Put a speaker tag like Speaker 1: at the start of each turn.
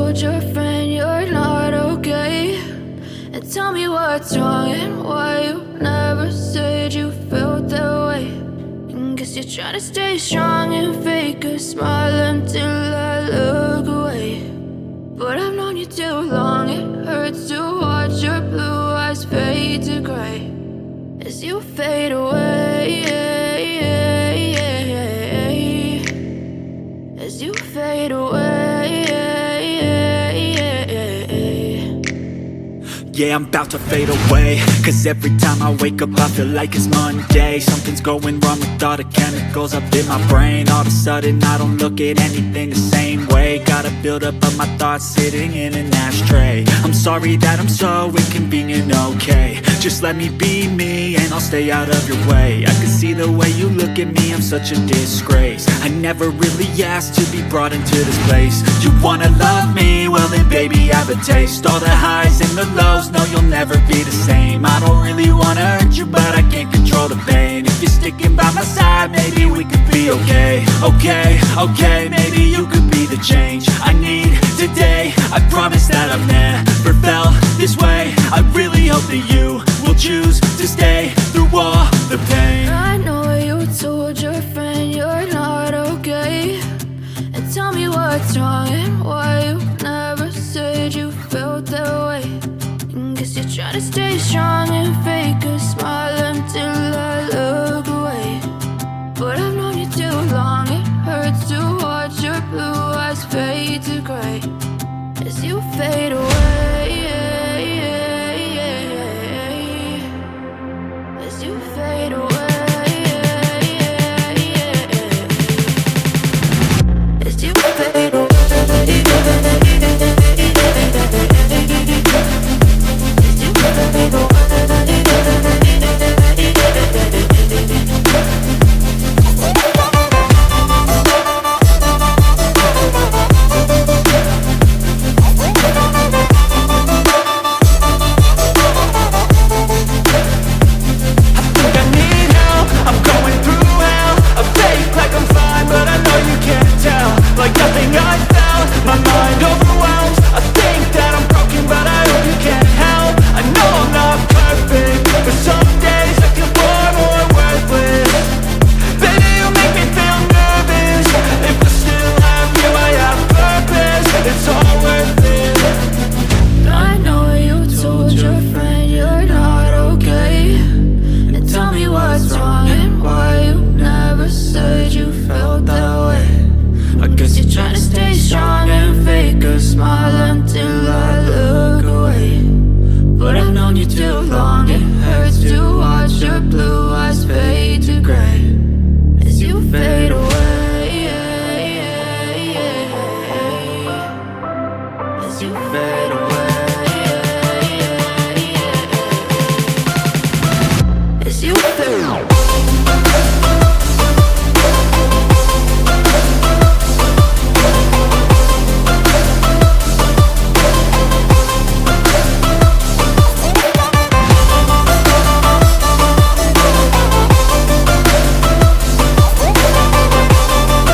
Speaker 1: told your friend you're not okay? And tell me what's wrong and why you never said you felt that way. And guess you're trying to stay strong and fake a smile until I look away. But I've known you too long, it hurts to watch your blue eyes fade to gray as you fade away, as you fade away.
Speaker 2: Yeah, I'm about to fade away, cause every time I wake up I feel like it's Monday. Something's going wrong with all the chemicals up in my brain. All of a sudden I don't look at anything the same way. Got a build up of my thoughts sitting in an ashtray. I'm sorry that I'm so inconvenient, okay? Just let me be me and I'll stay out of your way. I can see the way you look at me, I'm such a disgrace. I never really asked to be brought into this place. You wanna love me? Well then baby, have a taste. All the highs and the lows, no, you'll never be the same. I don't really wanna hurt you, but I can't control the pain. If you're sticking by my side, maybe we could be okay. Okay, maybe you could be the change I need today. I promise that I've never felt this way. I really hope that you will choose to stay through all the pain.
Speaker 1: I know you told your friend you're not okay. And tell me what's wrong and why you never said you felt that way. And guess you're trying to stay strong and fake a smile until I look away. But I've known you too long, it hurts to watch your blue eyes fade to gray as you fade away.